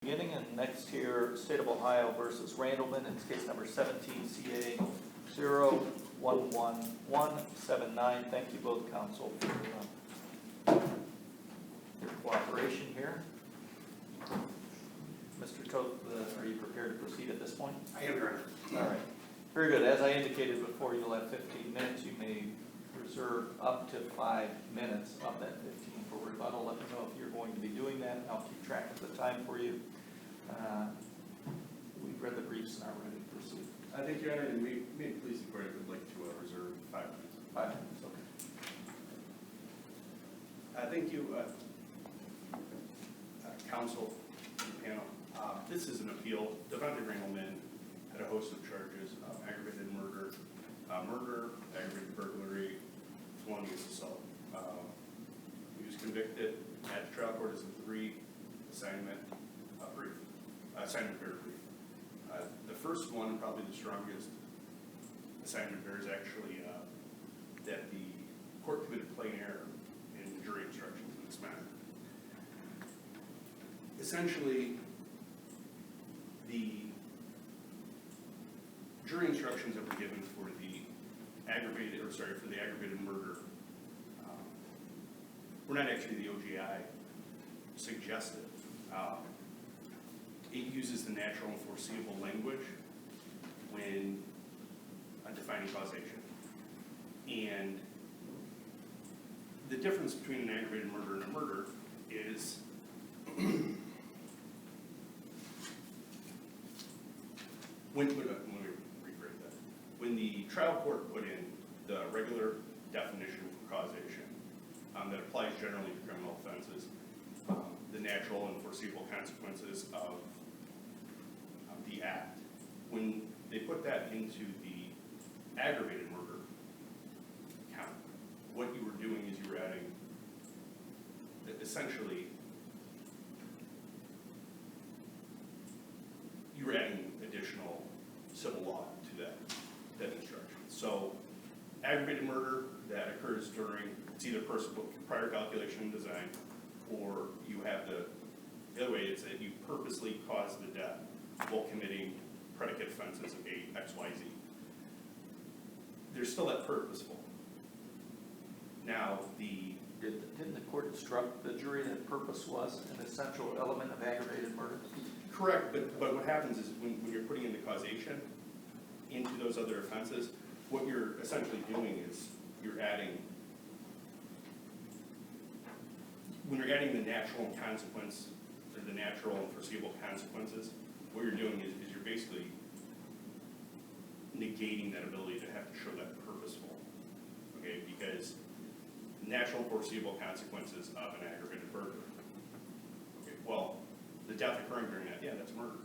Beginning, and next here, State of Ohio versus Randleman. It's case number 17CA011179. Thank you both, counsel, for your cooperation here. Mr. Toth, are you prepared to proceed at this point? I am, Your Honor. All right. Very good. As I indicated before, you'll have 15 minutes. You may reserve up to 5 minutes of that 15 for rebuttal. Let me know if you're going to be doing that, and I'll keep track of the time for you. We've read the briefs and are ready to proceed. Thank you, Your Honor, and may it please the court, I would like to reserve 5 minutes. 5 minutes, okay. Thank you, counsel and panel. This is an appeal. Defendant Randleman had a host of charges: aggravated murder, aggravated burglary, felonious assault. He was convicted at the trial court as a 3 assignment brief. Assignment bearer brief. The first one, probably the strongest assignment bearer, is actually that the court committed plain error in the jury instructions in this matter. Essentially, the jury instructions that were given for the aggravated murder were not actually the OGI suggested. It uses the natural and foreseeable language when defining causation. And the difference between an aggravated murder and a murder is let me rephrase that. When the trial court put in the regular definition for causation that applies generally to criminal offenses, the natural and foreseeable consequences of the act, when they put that into the aggravated murder count, what you were doing is you were adding, essentially, additional civil law to that instruction. So, aggravated murder that occurs during, it's either prior calculation and design, or you have the other way, it's that you purposely cause the death while committing predicate offenses of A, X, Y, Z. There's still that purposeful. Now, Didn't the court instruct the jury that purpose was an essential element of aggravated murder? correct, but what happens is when you're putting in the causation into those other offenses, what you're essentially doing is you're adding, when you're adding the natural consequence, or the natural and foreseeable consequences, what you're doing is you're basically negating that ability to have to show that purposeful, okay? Because natural and foreseeable consequences of an aggravated murder. Okay, well, the death occurring during that, yeah, that's murder.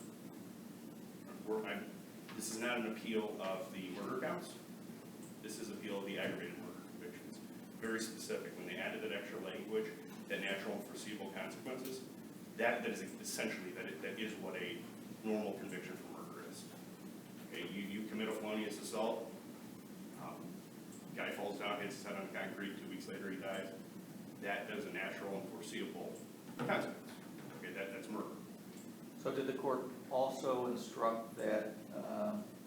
This is not an appeal of the murder counts. This is appeal of the aggravated murder convictions. Very specific. When they added that extra language, that natural and foreseeable consequences, that is essentially, that is what a normal conviction for murder is. Okay, you commit a felonious assault, guy falls down, hits his head on concrete, 2 weeks later he dies. That is a natural and foreseeable consequence. Okay, that's murder. So did the court also instruct that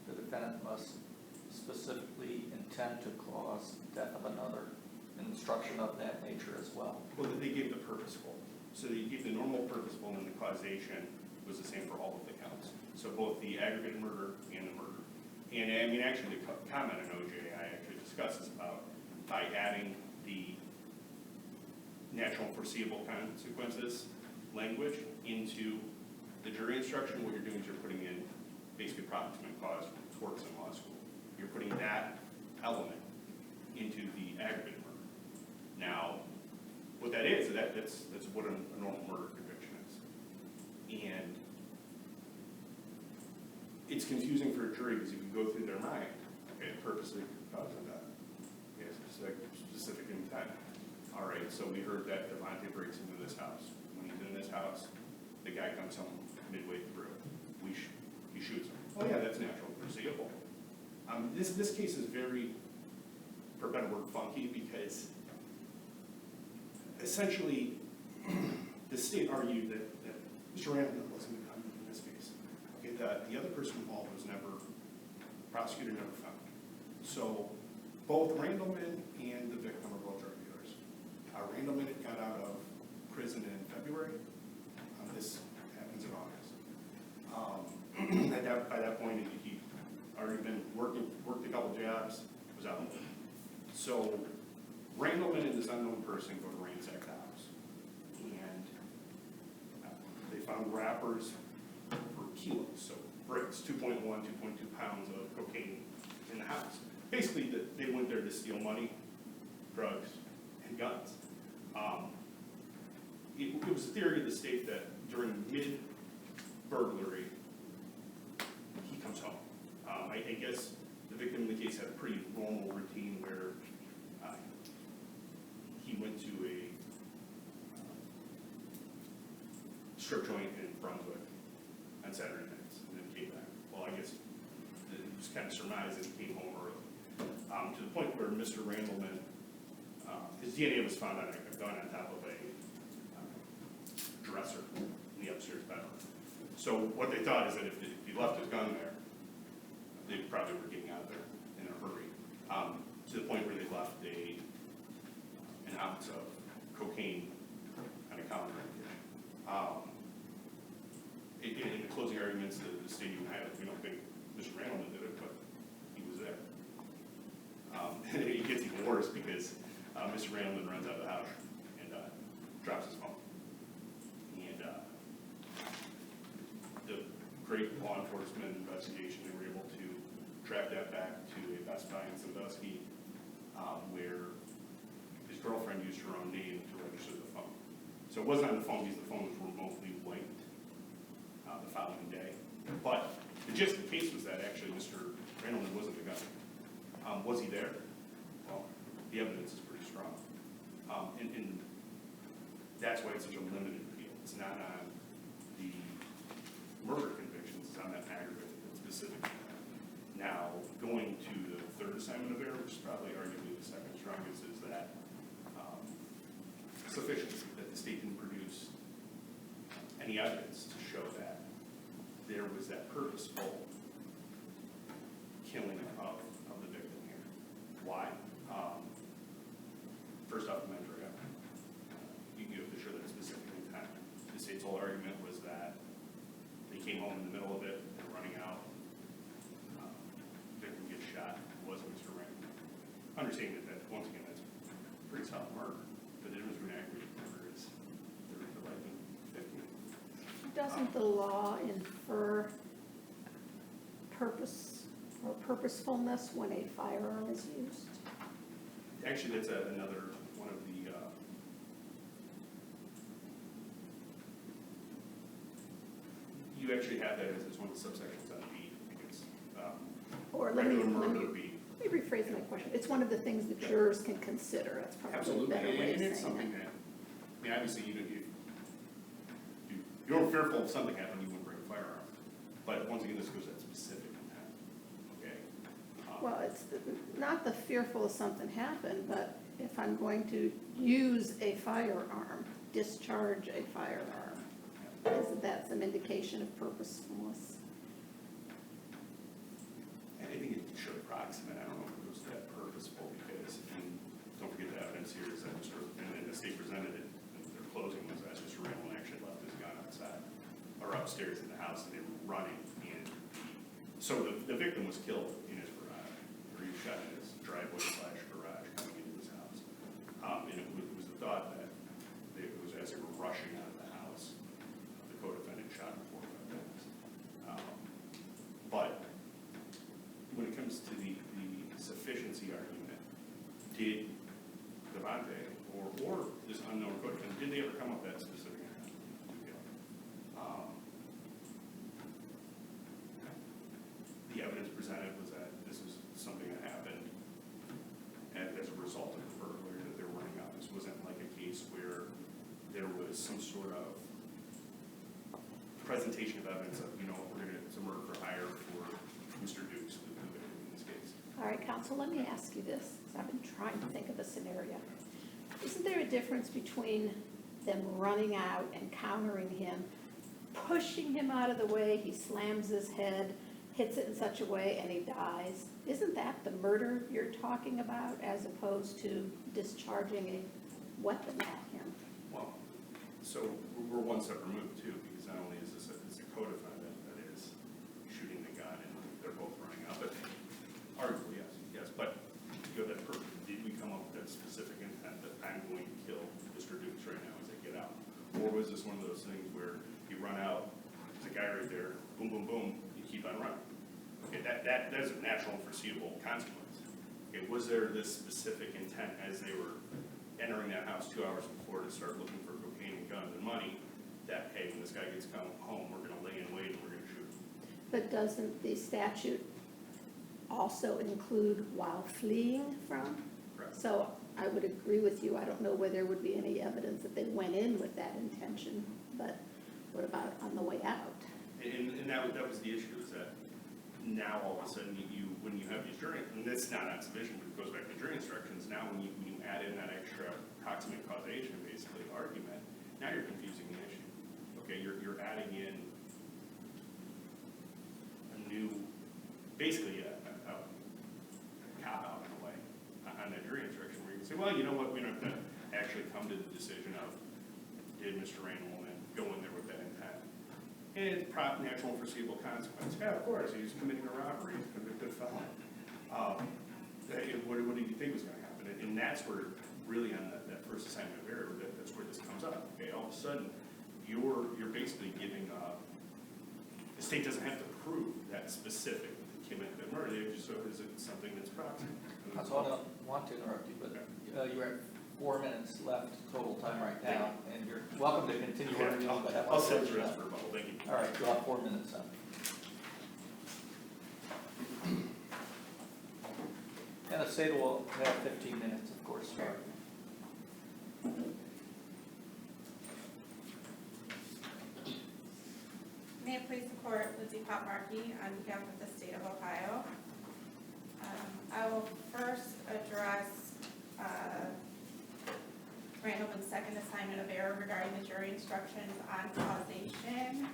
the defendant must specifically intend to cause death of another, an instruction of that nature as well? Well, they gave the purposeful. So they gave the normal purposeful, and the causation was the same for all of the counts. So both the aggravated murder and the murder. And I mean, actually, the comment in OJI actually discusses about by adding the natural and foreseeable consequences language into the jury instruction, what you're doing is you're putting in basically proximate cause torts in law school. You're putting that element into the aggravated murder. Now, what that is, that's what a normal murder conviction is. And it's confusing for a jury because if you go through their mind, okay, purposely causing that. Okay, specific intent. All right, so we heard that Devontae breaks into this house. When he's in this house, the guy comes home midway through. He shoots him. Oh yeah, that's natural, foreseeable. This case is very, for a better word, funky because essentially the state argued that Mr. Randleman wasn't the other person involved was never, prosecutor never found. So both Randleman and the victim are both drug dealers. Randleman got out of prison in February. This happens in August. By that point, he'd already been worked a couple jobs, was out. So Randleman and this unknown person go to ransack the house. And they found wrappers for kilos, so bricks, 2.1, 2.2 pounds of cocaine in the house. Basically, they went there to steal money, drugs, and guns. It was a theory of the state that during mid-burglary, he comes home. I guess the victim in the case had a pretty normal routine where he went to a strip joint in Brunswick on Saturday nights and then came back. Well, I guess it was kind of surmised that he came home early. To the point where Mr. Randleman, his DNA was found on a gun on top of a dresser in the upstairs bedroom. So what they thought is that if he left his gun there, they probably were getting out of there in a hurry. To the point where they left an ounce of cocaine on a counter. In the closing arguments, the state even had, we don't think Mr. Randleman did it, but he was there. And it gets even worse because Mr. Randleman runs out of the house and drops his phone. And the great law enforcement investigation, they were able to track that back to a Best Buy in Sandusky, where his girlfriend used her own name to register the phone. So it wasn't on the phone because the phone was remotely linked the following day. But the gist of the case was that actually Mr. Randleman wasn't the gunman. Was he there? Well, the evidence is pretty strong. And that's why it's such a limited appeal. It's not on the murder convictions, it's on that aggravated specific. Now, going to the third assignment of error, which is probably arguably the second strongest, is that sufficiency, that the state didn't produce any evidence to show that there was that purposeful killing of the victim here. Why? First off, the mens rea. You have to show that specific intent. The state's whole argument was that they came home in the middle of it, they're running out, victim gets shot, it wasn't Mr. Randleman. Understanding that, once again, that's pretty solid murder. The difference between aggravated murder is 30 to life and 50. Doesn't the law infer purpose or purposefulness when a firearm is used? Actually, that's another one of the you actually have that as one of the subsections on B. It's Or let me B. rephrase my question. It's one of the things that jurors can consider. That's probably Absolutely, a better way and of it's saying something it. that, I mean, obviously, you're fearful of something happening, you wouldn't bring a firearm. But once again, this goes to that specific intent, okay? Well, it's not the fearful of something happened, but if I'm going to use a firearm, discharge a firearm, isn't that some indication of purposefulness? And I think it should approximate, I don't know if it was that purposeful, because, and don't forget the evidence here is that and the state presented it, and their closing was that Mr. Randleman actually left his gun outside, or upstairs in the house, and they were running, and so the victim was killed in his garage, or he was shot in his driveway / garage coming into his house. And it was the thought that it was as they were rushing out of the house, the co-defendant shot him 4 or 5 times. But when it comes to the sufficiency argument, did Devontae or this unknown co-defendant, did they ever come up with that specific intent to kill? The evidence presented was that this is something that happened as a result of the burglary that they were running out. This wasn't like a case where there was some sort of presentation of evidence of, we're going to, it's a murder for hire for Mr. Dukes, the victim in this case. All right, counsel, let me ask you this, because I've been trying to think of a scenario. Isn't there a difference between them running out and countering him pushing him out of the way, he slams his head, hits it in such a way, and he dies. Isn't that the murder you're talking about, as opposed to discharging a weapon at him? Well, so we're one step removed too, because not only is this a co-defendant that is shooting the gun and they're both running out, but arguably, yes, but you know, that purpose, did we come up with that specific intent that I'm going to kill Mr. Dukes right now as I get out? Or was this one of those things where you run out, there's a guy right there, boom, boom, boom, you keep on running? Okay, that is a natural and foreseeable consequence. Okay, was there this specific intent as they were entering that house 2 hours before to start looking for cocaine and guns and money, that, hey, when this guy gets home, we're gonna lay in wait and we're gonna shoot him? But doesn't the statute also include while fleeing from? Correct. So I would agree with you. I don't know where there would be any evidence that they went in with that intention, but what about on the way out? And that was the issue, is that now all of a sudden when you have these jury, and that's not sufficient, but it goes back to jury instructions, now when you add in that extra proximate causation, basically, argument, now you're confusing the issue. Okay, you're adding in a new, basically a cop-out in a way on that jury instruction, where you can say, well, you know what, we don't have to actually come to the decision of, did Mr. Randleman go in there with that intent? And it's natural and foreseeable consequence. Yeah, of course, he's committing a robbery, he's a convicted felon. What did you think was gonna happen? And that's where, really on that first assignment of error, that's where this comes up. Okay, all of a sudden, you're basically giving, the state doesn't have to prove that specific committed murder, they just, so is it something that's proximate? So I don't want to interrupt you, but you're at 4 minutes left total time right now, and you're welcome to continue arguing, but I'll send the rest for a bubble, thank you. All right, you'll have 4 minutes up. And the state will have 15 minutes, of course. May it please the court, Lindsay Popmarkey on behalf of the state of Ohio. I will first address Randleman's second assignment of error regarding the jury instructions on causation,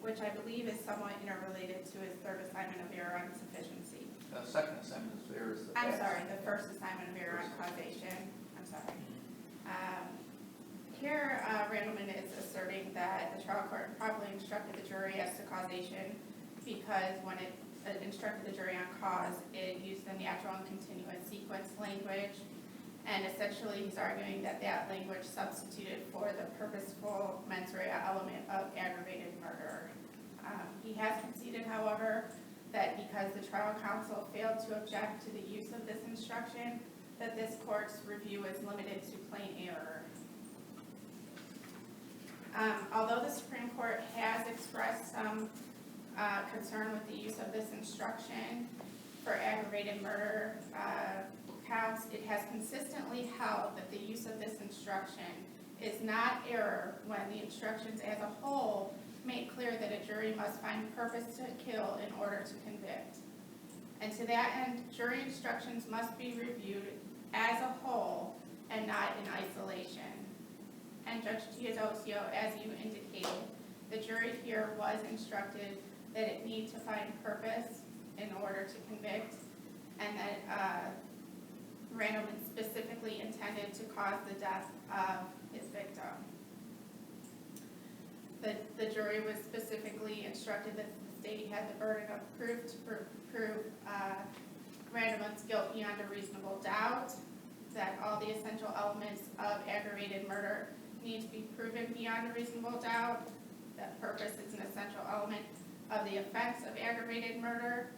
which I believe is somewhat interrelated to his third assignment of error on sufficiency. Second assignment is there is the. I'm sorry, the first assignment of error on causation. I'm sorry. Here, Randleman is asserting that the trial court improperly instructed the jury as to causation because when it instructed the jury on cause, it used the natural and continuous sequence language. And essentially, he's arguing that that language substituted for the purposeful mens rea element of aggravated murder. He has conceded, however, that because the trial counsel failed to object to the use of this instruction, that this court's review is limited to plain error. Although the Supreme Court has expressed some concern with the use of this instruction for aggravated murder counts, it has consistently held that the use of this instruction is not error when the instructions as a whole make clear that a jury must find purpose to kill in order to convict. And to that end, jury instructions must be reviewed as a whole and not in isolation. And Judge Teodosio, as you indicated, the jury here was instructed that it need to find purpose in order to convict, and that Randleman specifically intended to cause the death of his victim. The jury was specifically instructed that the state had the burden of proof to prove Randleman's guilt beyond a reasonable doubt, that all the essential elements of aggravated murder need to be proven beyond a reasonable doubt, that purpose is an essential element of the offense of aggravated murder.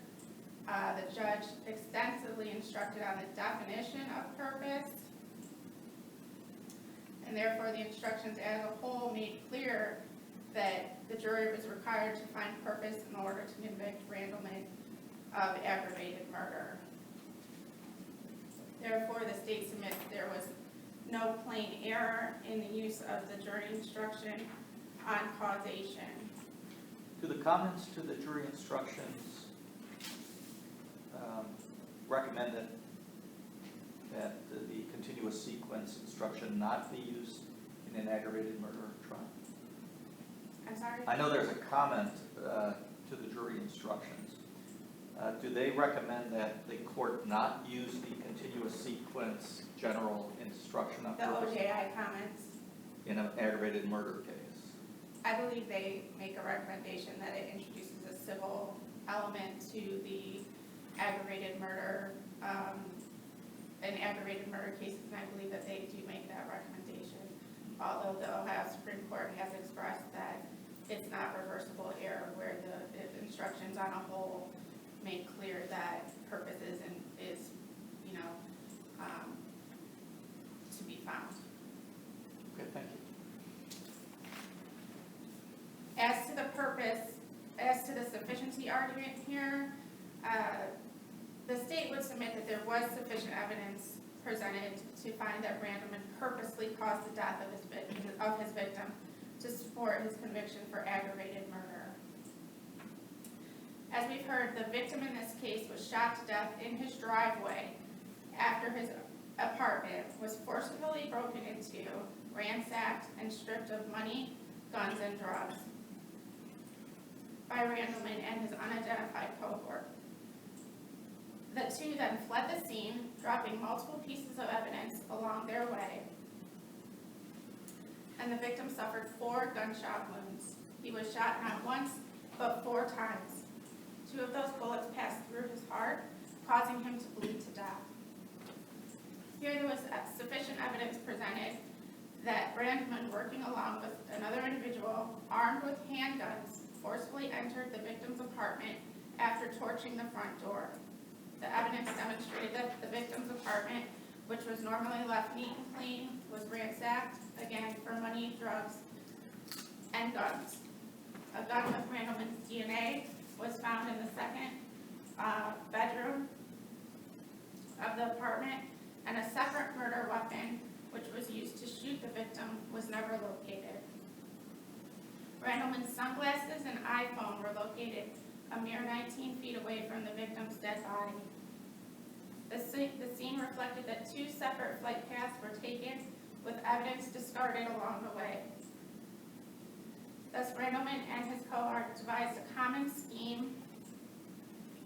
The judge extensively instructed on the definition of purpose, and therefore the instructions as a whole made clear that the jury was required to find purpose in order to convict Randleman of aggravated murder. Therefore, the state submits there was no plain error in the use of the jury instruction on causation. Do the comments to the jury instructions recommend that the continuous sequence instruction not be used in an aggravated murder trial? I'm sorry? I know there's a comment to the jury instructions. Do they recommend that the court not use the continuous sequence general instruction of The purpose OJI comments, in an aggravated murder case? I believe they make a recommendation that it introduces a civil element to the aggravated murder, in aggravated murder cases, and I believe that they do make that recommendation. Although the Ohio Supreme Court has expressed that it's not reversible error where the instructions on a whole make clear that purpose is, you know, to be found. Okay, thank you. As to the purpose, as to the sufficiency argument here, the state would submit that there was sufficient evidence presented to find that Randleman purposely caused the death of his victim to support his conviction for aggravated murder. As we've heard, the victim in this case was shot to death in his driveway after his apartment was forcibly broken into, ransacked, and stripped of money, guns, and drugs by Randleman and his unidentified cohort. The two then fled the scene, dropping multiple pieces of evidence along their way, and the victim suffered 4 gunshot wounds. He was shot not once, but 4 times. 2 of those bullets passed through his heart, causing him to bleed to death. Here there was sufficient evidence presented that Randleman, working along with another individual armed with handguns, forcibly entered the victim's apartment after torching the front door. The evidence demonstrated that the victim's apartment, which was normally left neat and clean, was ransacked, again, for money, drugs, and guns. A gun with Randleman's DNA was found in the second bedroom of the apartment, and a separate murder weapon, which was used to shoot the victim, was never located. Randleman's sunglasses and iPhone were located a mere 19 feet away from the victim's dead body. The scene reflected that 2 separate flight paths were taken, with evidence discarded along the way. Thus, Randleman and his cohort devised a common scheme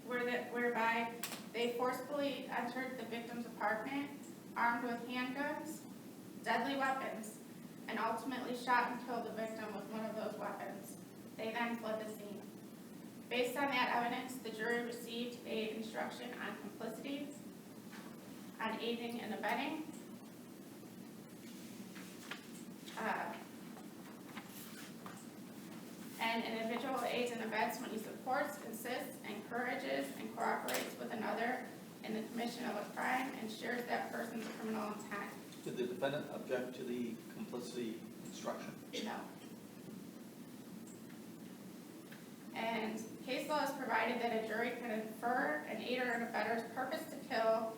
whereby they forcibly entered the victim's apartment, armed with handguns, deadly weapons, and ultimately shot and killed the victim with one of those weapons. They then fled the scene. Based on that evidence, the jury received an instruction on complicity, on aiding and abetting, and an individual aids and abets when he supports, insists, encourages, and cooperates with another in the commission of a crime and shares that person's criminal intent. Did the defendant object to the complicity instruction? No. And case law has provided that a jury can infer an aider and abettor's purpose to kill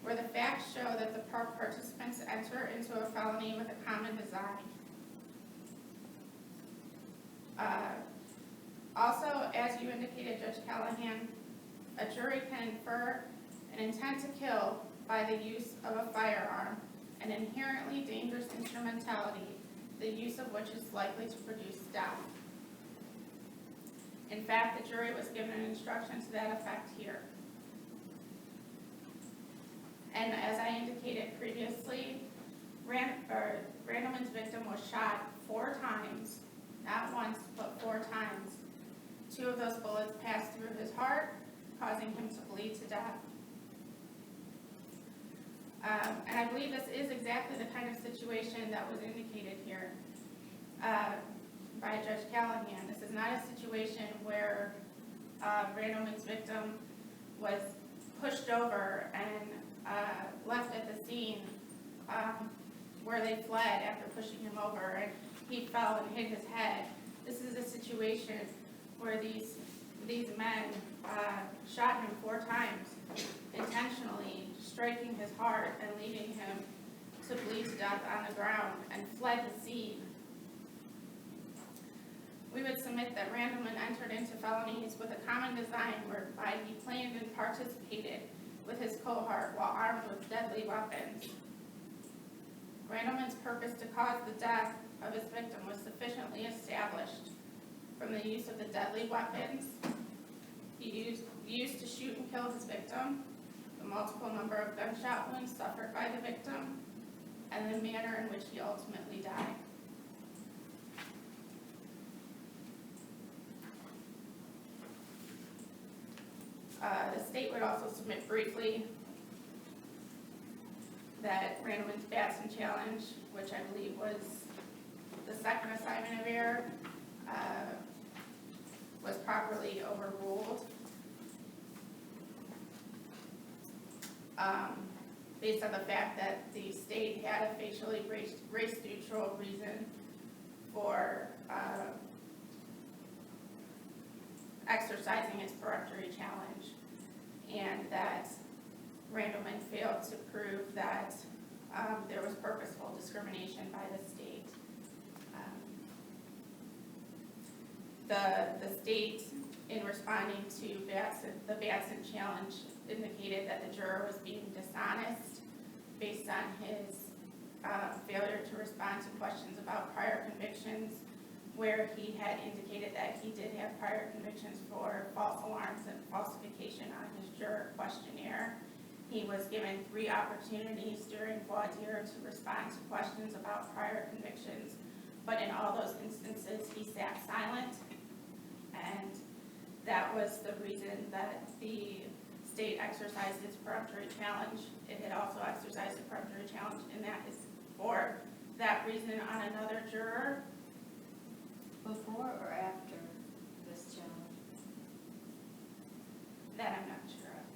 where the facts show that the participants enter into a felony with a common design. Also, as you indicated, Judge Callahan, a jury can infer an intent to kill by the use of a firearm, an inherently dangerous instrumentality, the use of which is likely to produce death. In fact, the jury was given an instruction to that effect here. And as I indicated previously, Randleman's victim was shot 4 times, not once, but 4 times. 2 of those bullets passed through his heart, causing him to bleed to death. And I believe this is exactly the kind of situation that was indicated here by Judge Callahan. This is not a situation where Randleman's victim was pushed over and left at the scene where they fled after pushing him over, and he fell and hit his head. This is a situation where these men shot him 4 times intentionally, striking his heart and leaving him to bleed to death on the ground, and fled the scene. We would submit that Randleman entered into felonies with a common design whereby he planned and participated with his cohort while armed with deadly weapons. Randleman's purpose to cause the death of his victim was sufficiently established from the use of the deadly weapons he used to shoot and kill his victim, the multiple number of gunshot wounds suffered by the victim, and the manner in which he ultimately died. The state would also submit briefly that Randleman's Batson challenge, which I believe was the second assignment of error, was properly overruled. Based on the fact that the state had a facially race-neutral reason for exercising its peremptory challenge, and that Randleman failed to prove that there was purposeful discrimination by the state. The state, in responding to the Batson challenge, indicated that the juror was being dishonest based on his failure to respond to questions about prior convictions, where he had indicated that he did have prior convictions for false alarms and falsification on his juror questionnaire. He was given 3 opportunities during voir dire to respond to questions about prior convictions, but in all those instances, he sat silent, and that was the reason that the state exercised its peremptory challenge. It had also exercised a peremptory challenge, and that is for that reason on another juror. Before or after this challenge? That I'm not sure of.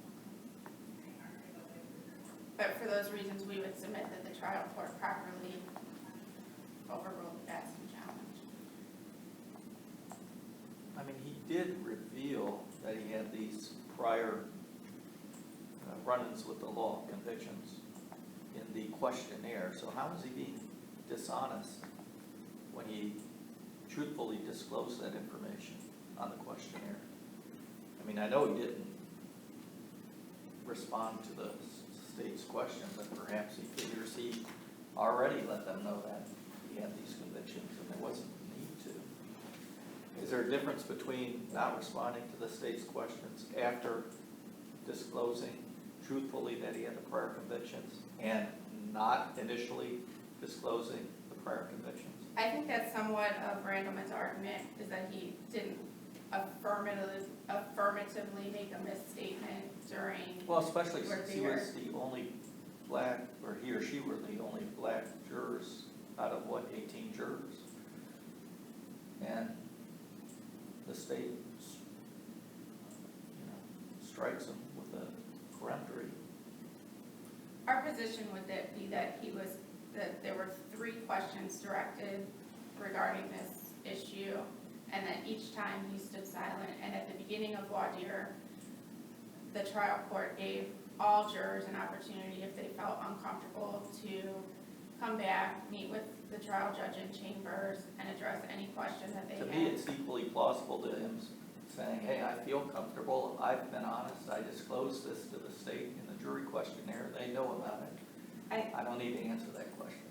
But for those reasons, we would submit that the trial court properly overruled the Batson challenge. I mean, he did reveal that he had these prior run-ins with the law, convictions, in the questionnaire. So how is he being dishonest when he truthfully disclosed that information on the questionnaire? I mean, I know he didn't respond to the state's question, but perhaps he figures he already let them know that he had these convictions and there wasn't a need to. Is there a difference between not responding to the state's questions after disclosing truthfully that he had the prior convictions and not initially disclosing the prior convictions? I think that's somewhat of Randleman's argument, is that he didn't affirmatively make a misstatement during. Well, especially voir since he dire. was the only black, or he or she were the only black jurors out of, 18 jurors? And the state, strikes him with a peremptory. Our position would be that that there were 3 questions directed regarding this issue, and that each time he stood silent. And at the beginning of voir dire, the trial court gave all jurors an opportunity, if they felt uncomfortable, to come back, meet with the trial judge in chambers, and address any question that they To had. me, it's equally plausible to him saying, hey, I feel comfortable, I've been honest, I disclosed this to the state in the jury questionnaire, they know about it. I don't need to answer that question.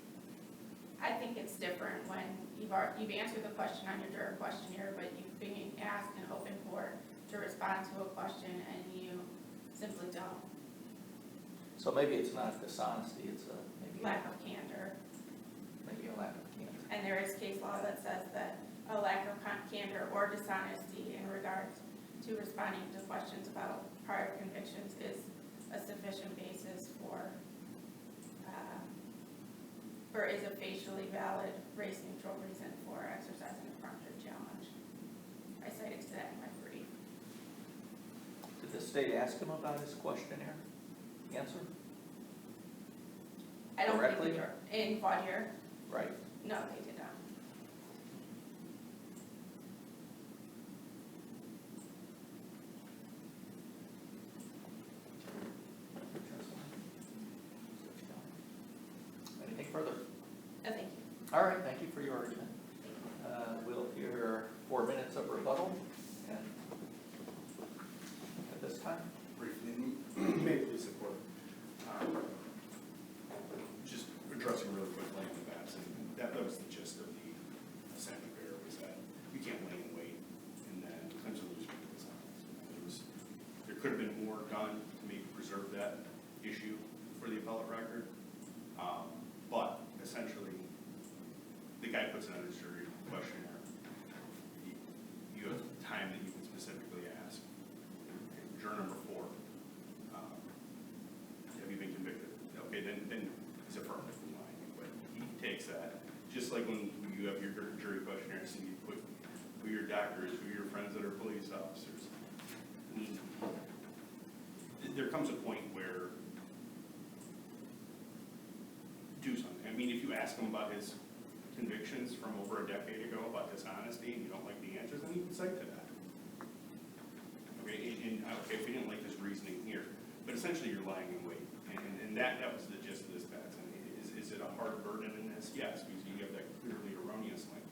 I think it's different when you've answered the question on your juror questionnaire, but you've been asked in open court to respond to a question and you simply don't. So maybe it's not dishonesty, it's maybe Lack of candor. maybe a lack of candor. And there is case law that says that a lack of candor or dishonesty in regards to responding to questions about prior convictions is a sufficient basis for, or is a facially valid race-neutral reason for exercising a peremptory challenge. I cited to that in my brief. Did the state ask him about his questionnaire answer? I don't think Directly? in voir dire, Right. no, they did not. Anything further? No, thank you. All right, thank you for your argument. We'll hear 4 minutes of rebuttal, and at this time, Briefly, may I please support? Just addressing really quickly on the Batson, that was the gist of the assignment error, was that you can't lay in wait could have been more done to maybe preserve that issue for the appellate record. But essentially, the guy puts it on his jury questionnaire. You have time that you can specifically ask. Juror number 4, have you been convicted? Okay, then he's affirmatively lying. But he takes that, just like when you have your jury questionnaire, so you put who your doctors, who your friends that are police officers. I mean, there comes a point where do something. I mean, if you ask him about his convictions from over a decade ago about dishonesty and you don't like the answers, then you can cite to that. Okay, and okay, if we didn't like his reasoning here, but essentially you're lying in wait. And that was the gist of this, Batson. Is it a hard burden in this? Yes, because you have that clearly erroneous language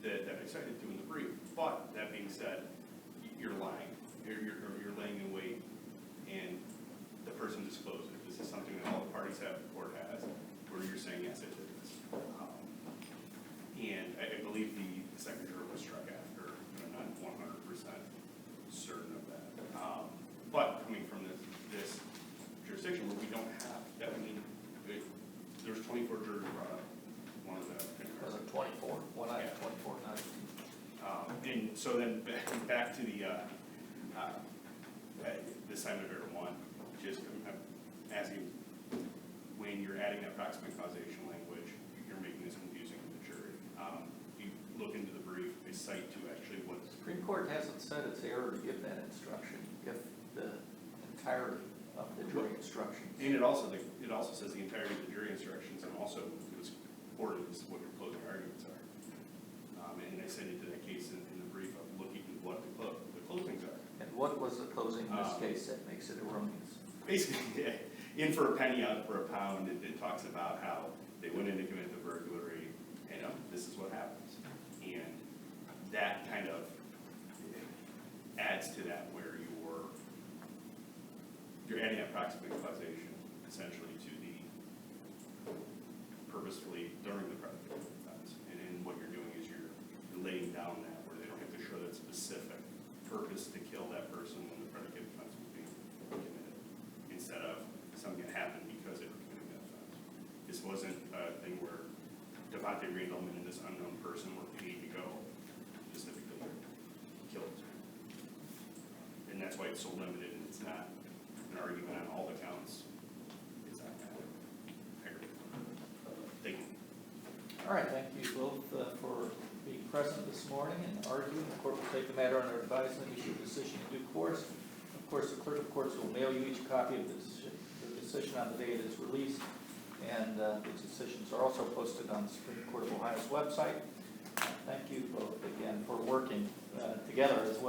that I cited to in the brief. But that being said, you're lying. You're laying in wait, and the person discloses. This is something that all the parties have, the court has, where you're saying, yes, I did this. And I believe the second juror was struck after, I'm not 100% certain of that. But coming from this jurisdiction where we don't have that, I mean, there's 24 jurors brought up. One of the Was it 24? One I have 24, not. and so then back to the assignment of one, just I'm asking, when you're adding that proximate causation language, you're making this confusing to the jury. You look into the brief, they cite to actually what Supreme Court hasn't said it's error to give that instruction, give the entirety of the jury instructions. and it also says the entirety of the jury instructions, and also it was reported as what your closing arguments are. And I cited to that case in the brief of looking at what the closings are. And what was the closing in this case that makes it erroneous? Basically, in for a penny, out for a pound, it talks about how they went in to commit the burglary, and this is what happens. And that kind of adds to that where you're adding approximate causation essentially to the purposefully during the predicate offense. And what you're doing is you're laying down that where they don't have to show that specific purpose to kill that person when the predicate offense was being committed, instead of something that happened because they were committing that offense. This wasn't a thing where Devontae Randleman and this unknown person were paid to go specifically kill this man. And that's why it's so limited, and it's not an argument on all the counts. It's not that. Thank you. All right, thank you both for being present this morning and arguing. The court will take the matter under advisement, issue a decision in due course. Of course, the clerk of courts will mail you each a copy of the decision on the day it is released. And these decisions are also posted on the Supreme Court of Ohio's website. Thank you both again for working together as well.